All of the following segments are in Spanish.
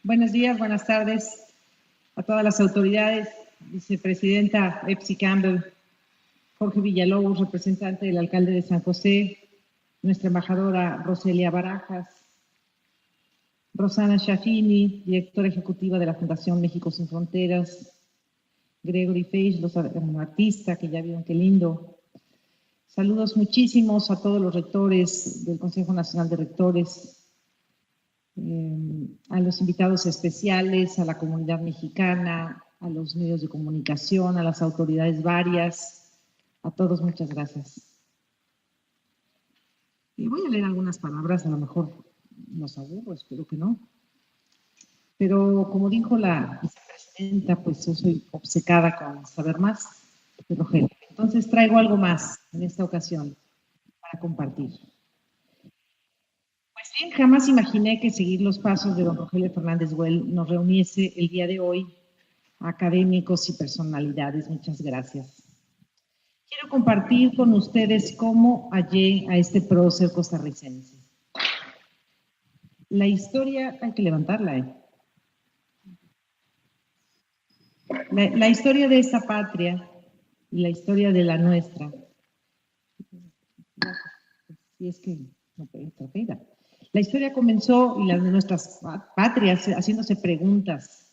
Buenos días, buenas tardes a todas las autoridades, vicepresidenta Epsi Campbell, Jorge Villalobos, representante del alcalde de San José, nuestra embajadora Roselia Barajas, Rosana Shafini, directora ejecutiva de la Fundación México Sin Fronteras, Gregory Page, los artistas, que ya vieron qué lindo. Saludos muchísimos a todos los rectores del Consejo Nacional de Rectores, a los invitados especiales, a la comunidad mexicana, a los medios de comunicación, a las autoridades varias, a todos muchas gracias. Y voy a leer algunas palabras, a lo mejor nos aburro, espero que no. Pero como dijo la vicepresidenta, pues yo soy obcecada con saber más de Rogelio. Entonces traigo algo más en esta ocasión para compartir. Pues bien, jamás imaginé que seguir los pasos de don Rogelio Fernández Güell nos reuniese el día de hoy a académicos y personalidades. Muchas gracias. Quiero compartir con ustedes cómo hallé a este prócer costarricense. La historia, hay que levantarla, La historia de esta patria y la historia de la nuestra. Si es que no pega. La historia comenzó, y la de nuestras patrias, haciéndose preguntas.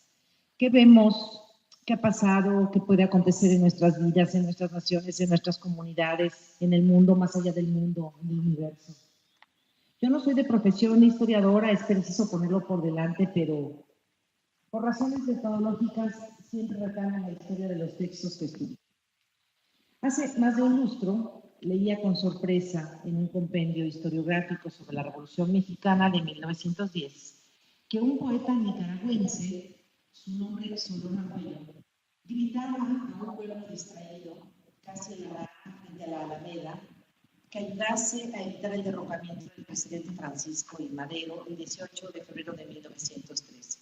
¿Qué vemos? ¿Qué ha pasado? ¿Qué puede acontecer en nuestras vidas, en nuestras naciones, en nuestras comunidades, en el mundo, más allá del mundo, en el universo? Yo no soy de profesión historiadora, es preciso ponerlo por delante, pero por razones metodológicas siempre recaen en la historia de los textos que estudio. Hace más de un lustro leía con sorpresa en un compendio historiográfico sobre la Revolución Mexicana de 1910 que un poeta nicaragüense, su nombre es Solón Argüello, gritaba a un pueblo distraído, casi frente a la Alameda, que ayudase a evitar el derrocamiento del presidente Francisco I. Madero el 18 de febrero de 1913.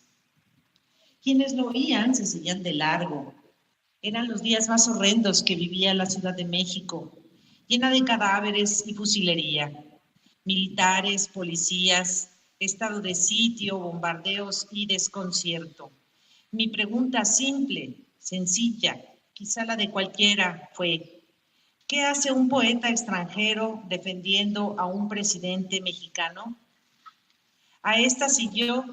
Quienes lo oían se seguían de largo. Eran los días más horrendos que vivía la Ciudad de México, llena de cadáveres y fusilería, militares, policías, estado de sitio, bombardeos y desconcierto. Mi pregunta simple, sencilla, quizá la de cualquiera, fue: ¿qué hace un poeta extranjero defendiendo a un presidente mexicano? A esta siguió: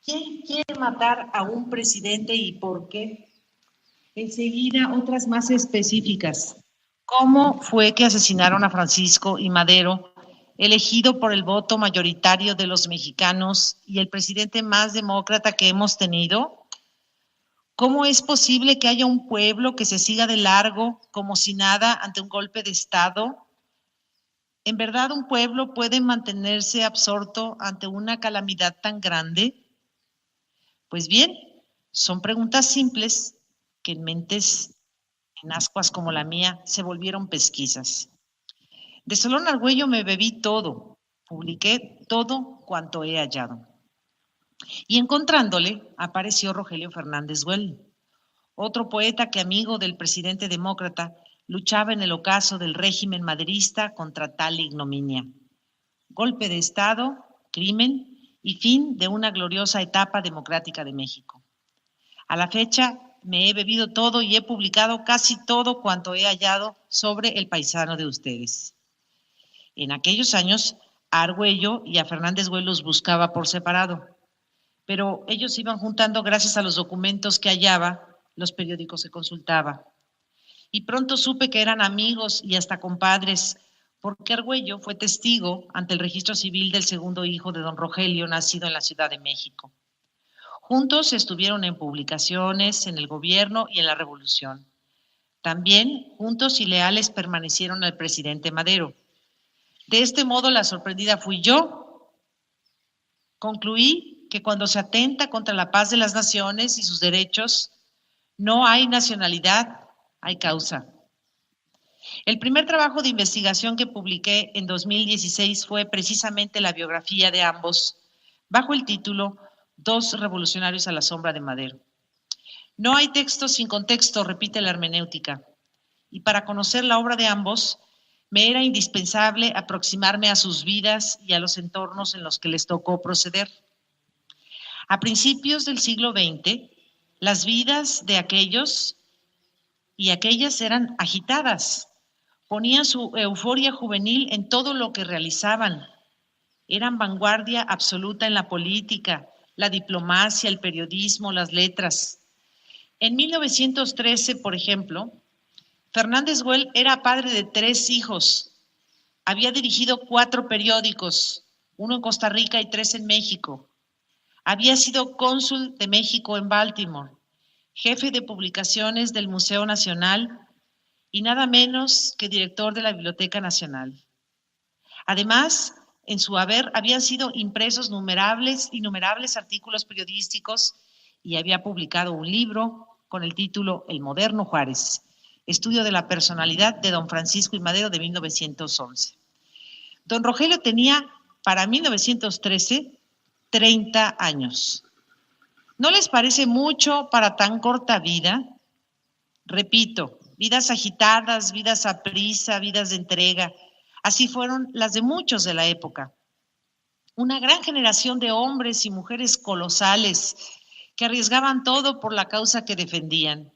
¿quién quiere matar a un presidente y por qué? Enseguida, otras más específicas. ¿Cómo fue que asesinaron a Francisco I. Madero, elegido por el voto mayoritario de los mexicanos y el presidente más demócrata que hemos tenido? ¿Cómo es posible que haya un pueblo que se siga de largo como si nada ante un golpe de Estado? ¿En verdad un pueblo puede mantenerse absorto ante una calamidad tan grande? Pues bien, son preguntas simples que en mentes en ascuas como la mía se volvieron pesquisas. De Solón Argüello me bebí todo, publiqué todo cuanto he hallado. Y encontrándole, apareció Rogelio Fernández Güell, otro poeta que, amigo del presidente demócrata, luchaba en el ocaso del régimen maderista contra tal ignominia. Golpe de Estado, crimen y fin de una gloriosa etapa democrática de México. A la fecha me he bebido todo y he publicado casi todo cuanto he hallado sobre el paisano de ustedes. En aquellos años, a Argüello y a Fernández Güell los buscaba por separado, pero ellos iban juntando gracias a los documentos que hallaba, los periódicos que consultaba. Y pronto supe que eran amigos y hasta compadres, porque Argüello fue testigo ante el registro civil del segundo hijo de don Rogelio, nacido en la Ciudad de México. Juntos estuvieron en publicaciones, en el gobierno y en la revolución. También juntos y leales permanecieron al presidente Madero. De este modo, la sorprendida fui yo. Concluí que cuando se atenta contra la paz de las naciones y sus derechos, no hay nacionalidad, hay causa. El primer trabajo de investigación que publiqué en 2016 fue precisamente la biografía de ambos, bajo el título Dos revolucionarios a la sombra de Madero. No hay texto sin contexto, repite la hermenéutica, y para conocer la obra de ambos, me era indispensable aproximarme a sus vidas y a los entornos en los que les tocó proceder. A principios del siglo XX, las vidas de aquellos y aquellas eran agitadas, ponían su euforia juvenil en todo lo que realizaban, eran vanguardia absoluta en la política, la diplomacia, el periodismo, las letras. En 1913, por ejemplo, Fernández Güell era padre de 3 hijos, había dirigido 4 periódicos, 1 en Costa Rica y 3 en México. Había sido cónsul de México en Baltimore, jefe de publicaciones del Museo Nacional y nada menos que director de la Biblioteca Nacional. Además, en su haber habían sido impresos innumerables artículos periodísticos y había publicado un libro con el título El moderno Juárez, estudio de la personalidad de don Francisco I. Madero de 1911. Don Rogelio tenía para 1913 30 años. ¿No les parece mucho para tan corta vida? Repito, vidas agitadas, vidas a prisa, vidas de entrega. Así fueron las de muchos de la época. Una gran generación de hombres y mujeres colosales que arriesgaban todo por la causa que defendían.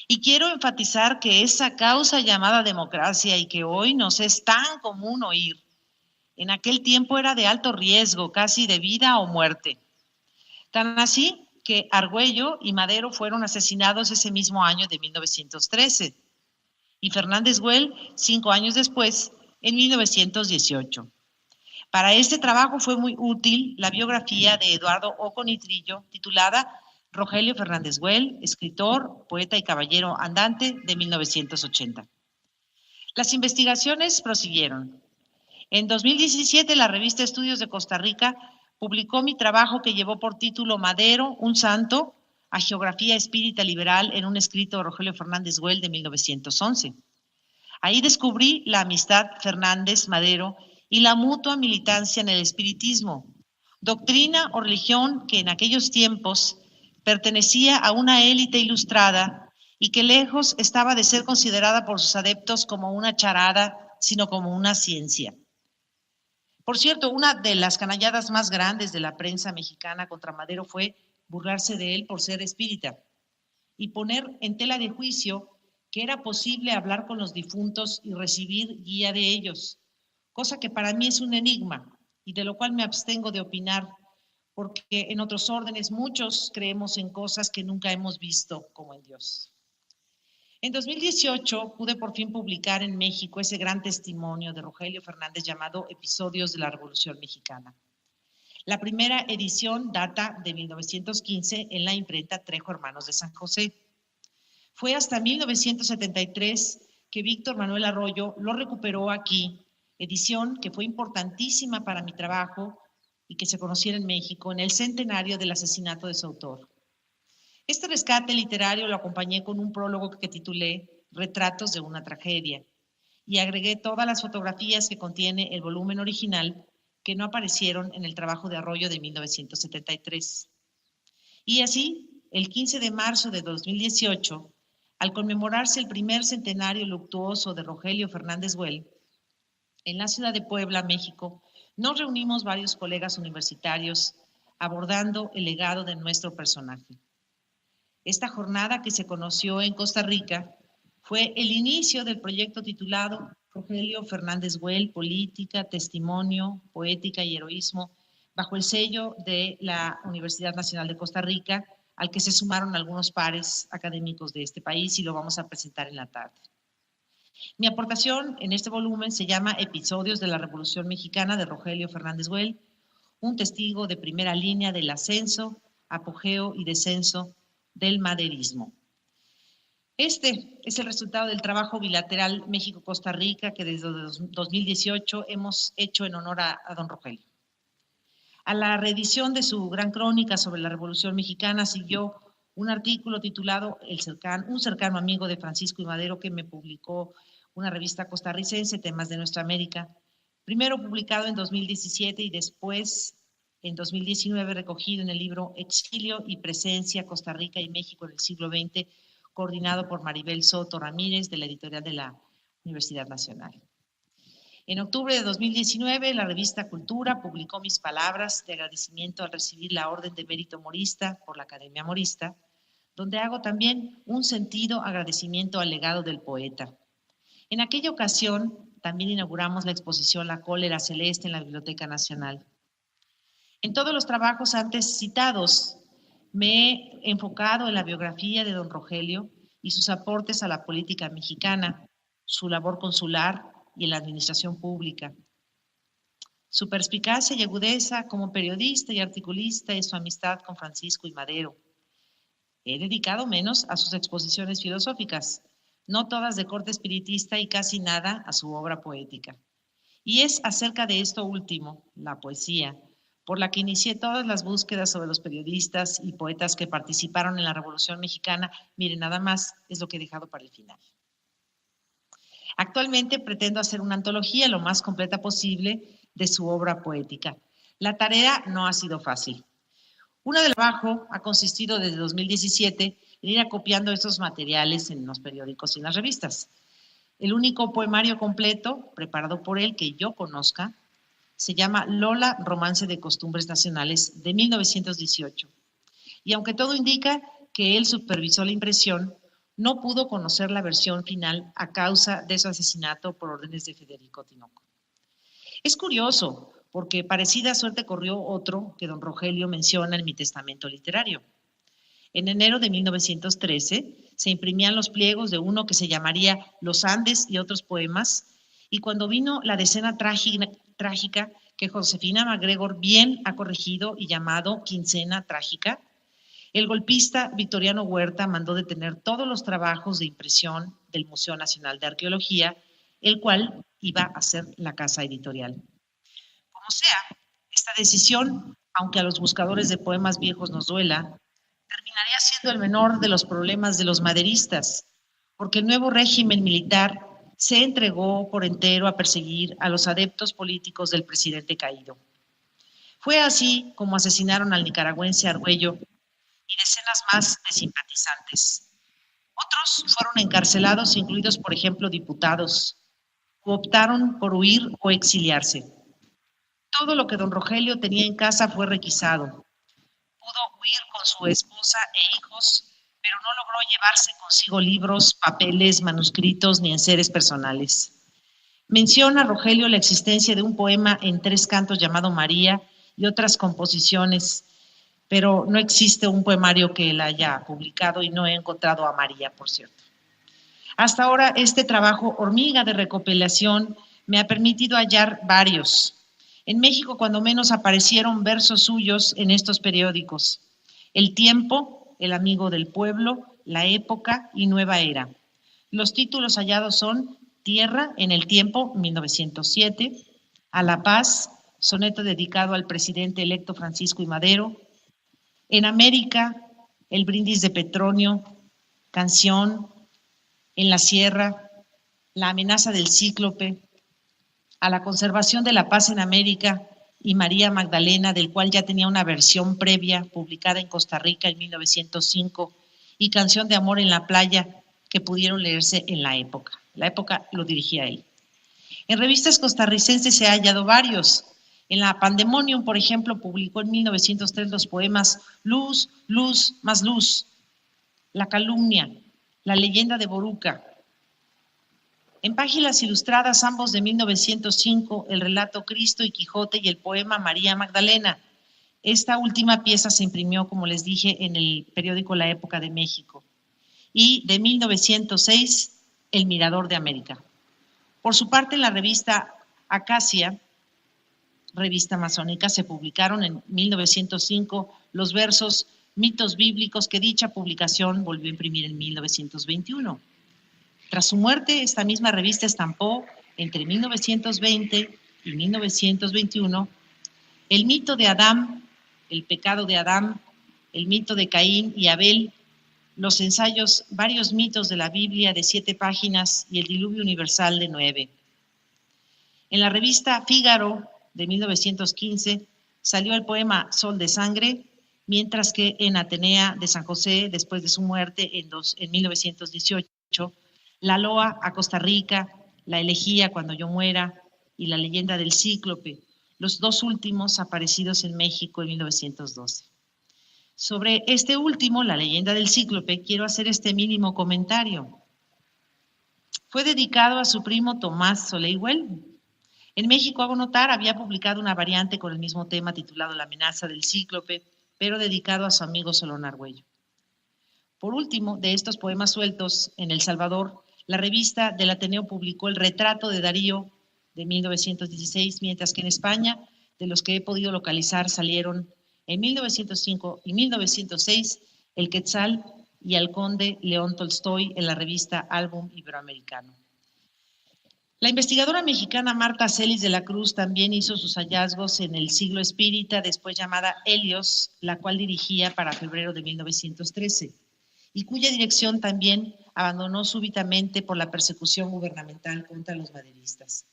Y quiero enfatizar que esa causa llamada democracia y que hoy nos es tan común oír, en aquel tiempo era de alto riesgo, casi de vida o muerte. Tan así que Argüello y Madero fueron asesinados ese mismo año de 1913 y Fernández Güell 5 años después, en 1918. Para este trabajo fue muy útil la biografía de Eduardo Oconitrillo, titulada Rogelio Fernández Güell, escritor, poeta y caballero andante, de 1980. Las investigaciones prosiguieron. En 2017, la revista Estudios de Costa Rica publicó mi trabajo que llevó por título Madero, un santo, a geografía espírita liberal en un escrito de Rogelio Fernández Güell de 1911. Ahí descubrí la amistad Fernández-Madero y la mutua militancia en el espiritismo, doctrina o religión que en aquellos tiempos pertenecía a una élite ilustrada y que lejos estaba de ser considerada por sus adeptos como una charada, sino como una ciencia. Por cierto, una de las canalladas más grandes de la prensa mexicana contra Madero fue burlarse de él por ser espírita y poner en tela de juicio que era posible hablar con los difuntos y recibir guía de ellos, cosa que para mí es un enigma y de lo cual me abstengo de opinar, porque en otros órdenes muchos creemos en cosas que nunca hemos visto, como en Dios. En 2018 pude por fin publicar en México ese gran testimonio de Rogelio Fernández llamado Episodios de la Revolución Mexicana. La primera edición data de 1915 en la imprenta Trejo Hermanos de San José. Fue hasta 1973 que Víctor Manuel Arroyo lo recuperó aquí, edición que fue importantísima para mi trabajo y que se conociera en México en el centenario del asesinato de su autor. Este rescate literario lo acompañé con un prólogo que titulé Retratos de una tragedia y agregué todas las fotografías que contiene el volumen original que no aparecieron en el trabajo de Arroyo de 1973. Y así, el 15 de marzo de 2018, al conmemorarse el primer centenario luctuoso de Rogelio Fernández Güell, en la ciudad de Puebla, México, nos reunimos varios colegas universitarios abordando el legado de nuestro personaje. Esta jornada, que se conoció en Costa Rica, fue el inicio del proyecto titulado Rogelio Fernández Güell, Política, Testimonio, Poética y Heroísmo, bajo el sello de la Universidad Nacional de Costa Rica, al que se sumaron algunos pares académicos de este país y lo vamos a presentar en la tarde. Mi aportación en este volumen se llama Episodios de la Revolución Mexicana de Rogelio Fernández Güell, un testigo de primera línea del ascenso, apogeo y descenso del maderismo. Este es el resultado del trabajo bilateral México-Costa Rica que desde 2018 hemos hecho en honor a don Rogelio. A la reedición de su gran crónica sobre la Revolución Mexicana siguió un artículo titulado Un cercano amigo de Francisco I. Madero, que me publicó una revista costarricense, Temas de Nuestra América, primero publicado en 2017 y después en 2019 recogido en el libro Exilio y Presencia, Costa Rica y México en el siglo XX, coordinado por Maribel Soto Ramírez de la editorial de la Universidad Nacional. En octubre de 2019, la revista Cultura publicó mis palabras de agradecimiento al recibir la Orden de Mérito Morista por la Academia Morista, donde hago también un sentido agradecimiento al legado del poeta. En aquella ocasión, también inauguramos la exposición La Cólera Celeste en la Biblioteca Nacional. En todos los trabajos antes citados, me he enfocado en la biografía de don Rogelio y sus aportes a la política mexicana, su labor consular y en la administración pública. Su perspicacia y agudeza como periodista y articulista y su amistad con Francisco I. Madero. He dedicado menos a sus exposiciones filosóficas, no todas de corte espiritista y casi nada a su obra poética. Y es acerca de esto último, la poesía, por la que inicié todas las búsquedas sobre los periodistas y poetas que participaron en la Revolución Mexicana. Miren, nada más es lo que he dejado para el final. Actualmente pretendo hacer una antología lo más completa posible de su obra poética. La tarea no ha sido fácil. Una del trabajo ha consistido desde 2017 en ir acopiando estos materiales en los periódicos y en las revistas. El único poemario completo preparado por él que yo conozca se llama Lola, Romance de Costumbres Nacionales, de 1918. Y aunque todo indica que él supervisó la impresión, no pudo conocer la versión final a causa de su asesinato por órdenes de Federico Tinoco. Es curioso, porque parecida suerte corrió otro que don Rogelio menciona en mi testamento literario. En enero de 1913 se imprimían los pliegos de uno que se llamaría Los Andes y otros poemas, y cuando vino la decena trágica que Josefina MacGregor bien ha corregido y llamado Quincena Trágica, el golpista Victoriano Huerta mandó detener todos los trabajos de impresión del Museo Nacional de Arqueología, el cual iba a ser la casa editorial. Como sea, esta decisión, aunque a los buscadores de poemas viejos nos duela, terminaría siendo el menor de los problemas de los maderistas, porque el nuevo régimen militar se entregó por entero a perseguir a los adeptos políticos del presidente caído. Fue así como asesinaron al nicaragüense Argüello y decenas más de simpatizantes. Otros fueron encarcelados, incluidos, por ejemplo, diputados, o optaron por huir o exiliarse. Todo lo que don Rogelio tenía en casa fue requisado. Pudo huir con su esposa e hijos, pero no logró llevarse consigo libros, papeles, manuscritos ni enseres personales. Menciona Rogelio la existencia de un poema en 3 cantos llamado María y otras composiciones, pero no existe un poemario que él haya publicado y no he encontrado a María, por cierto. Hasta ahora, este trabajo hormiga de recopilación me ha permitido hallar varios. En México, cuando menos, aparecieron versos suyos en estos periódicos: El Tiempo, El Amigo del Pueblo, La Época y Nueva Era. Los títulos hallados son Tierra en el Tiempo, 1907, A la Paz, soneto dedicado al presidente electo Francisco I. Madero, En América, El Brindis de Petronio, Canción, En la Sierra, La Amenaza del Cíclope, A la Conservación de la Paz en América y María Magdalena, del cual ya tenía una versión previa publicada en Costa Rica en 1905, y Canción de Amor en la Playa, que pudieron leerse en La Época. La Época lo dirigía él. En revistas costarricenses se ha hallado varios. En la Pandemonium, por ejemplo, publicó en 1903 los poemas Luz, Luz, más Luz, La Calumnia, La Leyenda de Boruca. En Páginas Ilustradas, ambos de 1905, el relato Cristo y Quijote y el poema María Magdalena. Esta última pieza se imprimió, como les dije, en el periódico La Época de México. Y de 1906, El Mirador de América. Por su parte, en la revista Acacia, revista masónica, se publicaron en 1905 los versos Mitos Bíblicos, que dicha publicación volvió a imprimir en 1921. Tras su muerte, esta misma revista estampó entre 1920 y 1921 El mito de Adán, El pecado de Adán, El mito de Caín y Abel, los ensayos Varios mitos de la Biblia de 7 páginas y El diluvio universal de 9. En la revista Fígaro de 1915 salió el poema Sol de Sangre, mientras que en Atenea de San José, después de su muerte en 1918, La Loa a Costa Rica, La Elegía Cuando yo muera y La leyenda del Cíclope, los dos últimos aparecidos en México en 1912. Sobre este último, La leyenda del Cíclope, quiero hacer este mínimo comentario. Fue dedicado a su primo Tomás Soleiwell. En México, hago notar, había publicado una variante con el mismo tema titulado La amenaza del Cíclope, pero dedicado a su amigo Solón Argüello. Por último, de estos poemas sueltos, en El Salvador, la revista del Ateneo publicó El retrato de Darío de 1916, mientras que en España, de los que he podido localizar, salieron en 1905 y 1906 El Quetzal y al conde León Tolstoy en la revista Álbum Iberoamericano. La investigadora mexicana Marta Celis de la Cruz también hizo sus hallazgos en el Siglo Espírita, después llamada Helios, la cual dirigía para febrero de 1913, y cuya dirección también abandonó súbitamente por la persecución gubernamental contra los maderistas.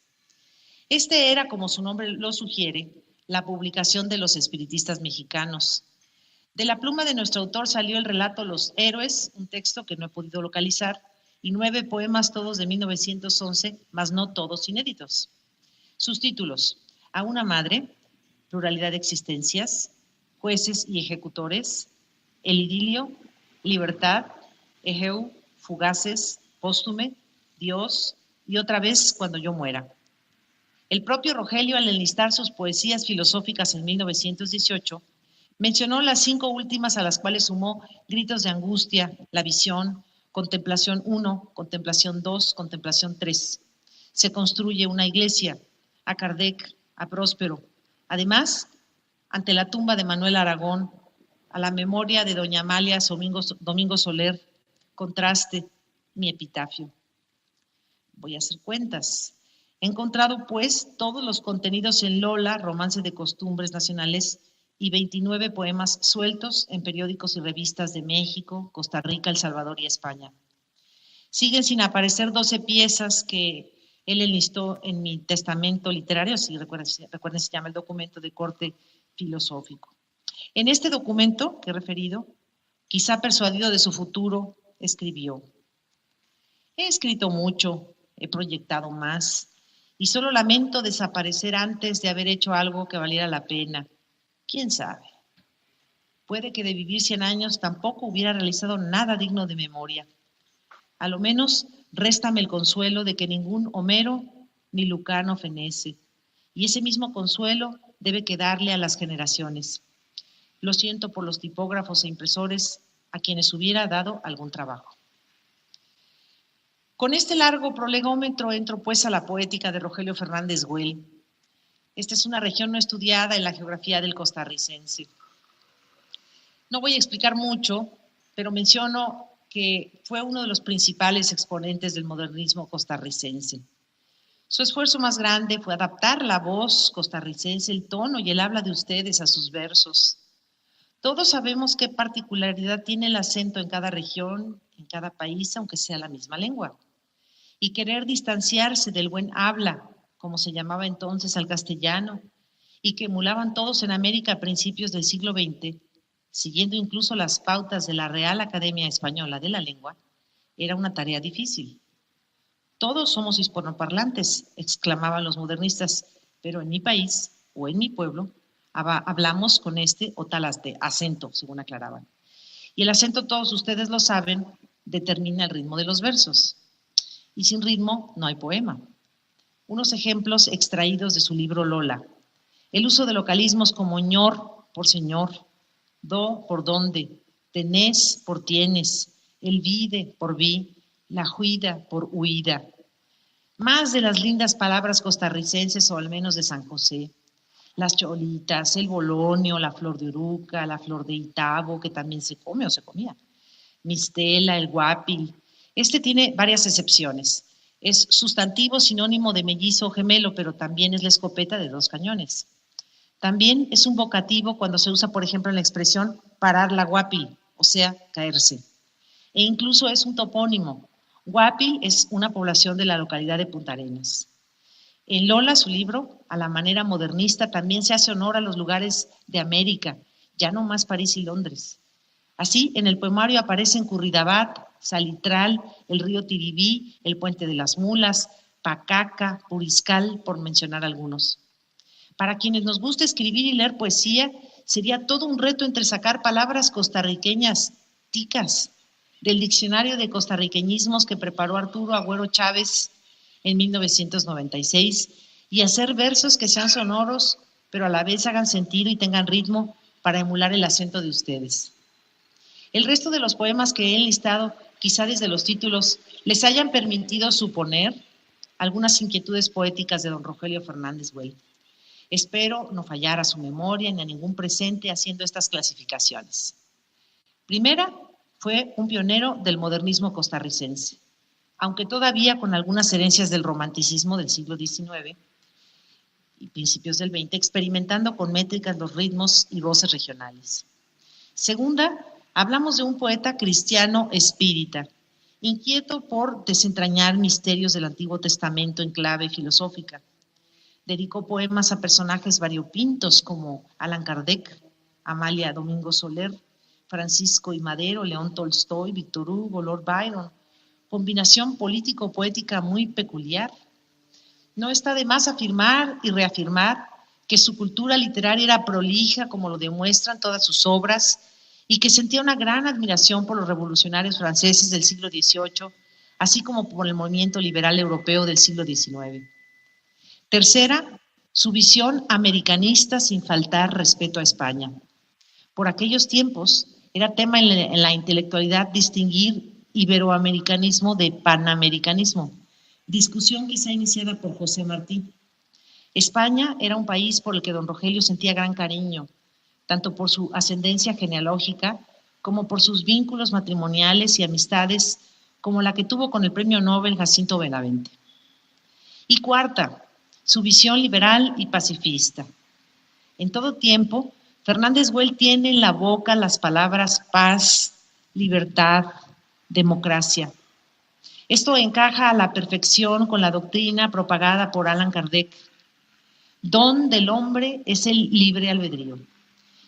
Este era, como su nombre lo sugiere, la publicación de los espiritistas mexicanos. De la pluma de nuestro autor salió el relato Los Héroes, un texto que no he podido localizar, y 9 poemas todos de 1911, mas no todos inéditos. Sus títulos: A una madre, Pluralidad de existencias, Jueces y ejecutores, El idilio, Libertad, Egeu, Fugaces, Póstume, Dios y otra vez Cuando yo muera. El propio Rogelio, al enlistar sus poesías filosóficas en 1918, mencionó las 5 últimas, a las cuales sumó Gritos de angustia, La visión, Contemplación 1, Contemplación 2, Contemplación 3. Se construye una iglesia, a Kardec, a Próspero. Además, ante la tumba de Manuel Aragón, a la memoria de doña Amalia Domingo Soler, Contraste, mi epitafio. Voy a hacer cuentas. He encontrado, pues, todos los contenidos en Lola, Romance de Costumbres Nacionales, y 29 poemas sueltos en periódicos y revistas de México, Costa Rica, El Salvador y España. Siguen sin aparecer 12 piezas que él enlistó en mi testamento literario, si recuerden, se llama el documento de corte filosófico. En este documento que he referido, quizá persuadido de su futuro, escribió: he escrito mucho, he proyectado más, y solo lamento desaparecer antes de haber hecho algo que valiera la pena. ¿Quién sabe? Puede que de vivir 100 años tampoco hubiera realizado nada digno de memoria. A lo menos réstame el consuelo de que ningún Homero ni Lucano fenece, y ese mismo consuelo debe quedarle a las generaciones. Lo siento por los tipógrafos e impresores a quienes hubiera dado algún trabajo. Con este largo prolegómetro entro pues a la poética de Rogelio Fernández Güell. Esta es una región no estudiada en la geografía del costarricense. No voy a explicar mucho, pero menciono que fue uno de los principales exponentes del modernismo costarricense. Su esfuerzo más grande fue adaptar la voz costarricense, el tono y el habla de ustedes a sus versos. Todos sabemos qué particularidad tiene el acento en cada región, en cada país, aunque sea la misma lengua. Y querer distanciarse del buen habla, como se llamaba entonces al castellano, y que emulaban todos en América a principios del siglo XX, siguiendo incluso las pautas de la Real Academia Española de la Lengua, era una tarea difícil. Todos somos hispanoparlantes, exclamaban los modernistas, pero en mi país o en mi pueblo hablamos con este o tal acento, según aclaraban. Y el acento, todos ustedes lo saben, determina el ritmo de los versos. Y sin ritmo no hay poema. Unos ejemplos extraídos de su libro Lola. El uso de localismos como ñor por señor, do por donde, tenés por tienes, el vide por vi, la juida por huida. Más de las lindas palabras costarricenses, o al menos de San José. Las cholitas, el bolonio, la flor de uruca, la flor de itabo, que también se come o se comía. Mistela, el guapil. Este tiene varias excepciones. Es sustantivo sinónimo de mellizo o gemelo, pero también es la escopeta de 2 cañones. También es un vocativo cuando se usa, por ejemplo, en la expresión parar la guapil, o sea, caerse. E incluso es un topónimo. Guapil es una población de la localidad de Punta Arenas. En Lola, su libro, a la manera modernista, también se hace honor a los lugares de América, ya no más París y Londres. Así, en el poemario aparecen Curridabat, Salitral, el río Tiribí, el puente de las mulas, Pacaca, Puriscal, por mencionar algunos. Para quienes nos gusta escribir y leer poesía, sería todo un reto entresacar palabras costarriqueñas ticas del diccionario de costarriqueñismos que preparó Arturo Agüero Chávez en 1996 y hacer versos que sean sonoros, pero a la vez hagan sentido y tengan ritmo para emular el acento de ustedes. El resto de los poemas que he enlistado, quizá desde los títulos, les hayan permitido suponer algunas inquietudes poéticas de don Rogelio Fernández Güell. Espero no fallar a su memoria ni a ningún presente haciendo estas clasificaciones. Primera, fue un pionero del modernismo costarricense, aunque todavía con algunas herencias del romanticismo del siglo XIX y principios del XX, experimentando con métricas los ritmos y voces regionales. Segunda, hablamos de un poeta cristiano espírita, inquieto por desentrañar misterios del Antiguo Testamento en clave filosófica. Dedicó poemas a personajes variopintos como Allan Kardec, Amalia Domingo Soler, Francisco I. Madero, León Tolstoy, Víctor Hugo, Lord Byron, combinación político-poética muy peculiar. No está de más afirmar y reafirmar que su cultura literaria era prolija, como lo demuestran todas sus obras, y que sentía una gran admiración por los revolucionarios franceses del siglo XVIII, así como por el movimiento liberal europeo del siglo XIX. Tercera, su visión americanista sin faltar respeto a España. Por aquellos tiempos era tema en la intelectualidad distinguir iberoamericanismo de panamericanismo, discusión quizá iniciada por José Martí. España era un país por el que don Rogelio sentía gran cariño, tanto por su ascendencia genealógica como por sus vínculos matrimoniales y amistades, como la que tuvo con el premio Nobel Jacinto Benavente. Y cuarta, su visión liberal y pacifista. En todo tiempo, Fernández Güell tiene en la boca las palabras paz, libertad, democracia. Esto encaja a la perfección con la doctrina propagada por Allan Kardec. Don del hombre es el libre albedrío.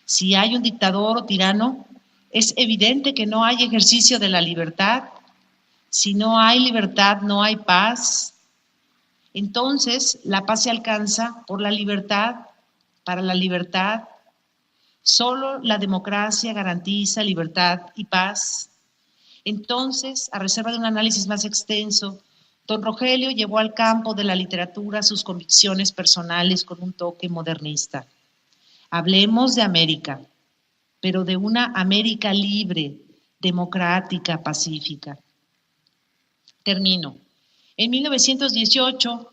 Si hay un dictador o tirano, es evidente que no hay ejercicio de la libertad. Si no hay libertad, no hay paz. Entonces, la paz se alcanza por la libertad, para la libertad. Solo la democracia garantiza libertad y paz. Entonces, a reserva de un análisis más extenso, don Rogelio llevó al campo de la literatura sus convicciones personales con un toque modernista. Hablemos de América, pero de una América libre, democrática, pacífica. Termino. En 1918,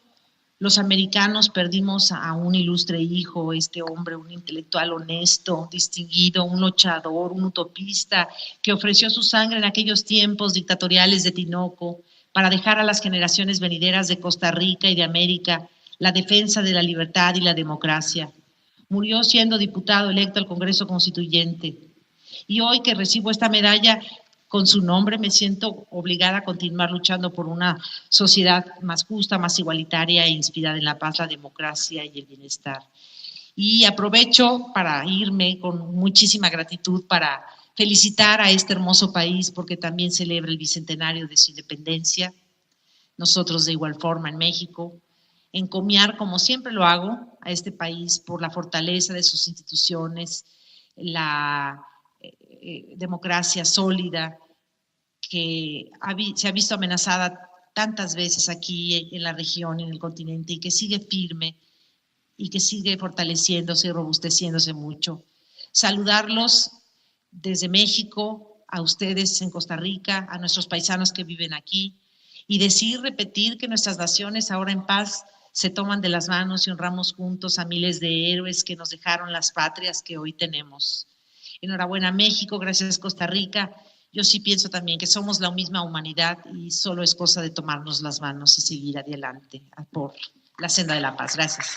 los americanos perdimos a un ilustre hijo, este hombre, un intelectual honesto, distinguido, un luchador, un utopista, que ofreció su sangre en aquellos tiempos dictatoriales de Tinoco para dejar a las generaciones venideras de Costa Rica y de América la defensa de la libertad y la democracia. Murió siendo diputado electo al Congreso Constituyente. Y hoy que recibo esta medalla con su nombre, me siento obligada a continuar luchando por una sociedad más justa, más igualitaria e inspirada en la paz, la democracia y el bienestar. Y aprovecho para irme con muchísima gratitud para felicitar a este hermoso país porque también celebra el bicentenario de su independencia. Nosotros de igual forma en México. Encomiar, como siempre lo hago, a este país por la fortaleza de sus instituciones, la democracia sólida que se ha visto amenazada tantas veces aquí en la región, en el continente, y que sigue firme y que sigue fortaleciéndose y robusteciéndose mucho. Saludarlos desde México, a ustedes en Costa Rica, a nuestros paisanos que viven aquí, y repetir que nuestras naciones ahora en paz se toman de las manos y honramos juntos a miles de héroes que nos dejaron las patrias que hoy tenemos. Enhorabuena México, gracias Costa Rica. Yo sí pienso también que somos la misma humanidad y solo es cosa de tomarnos las manos y seguir adelante por la senda de la paz. Gracias.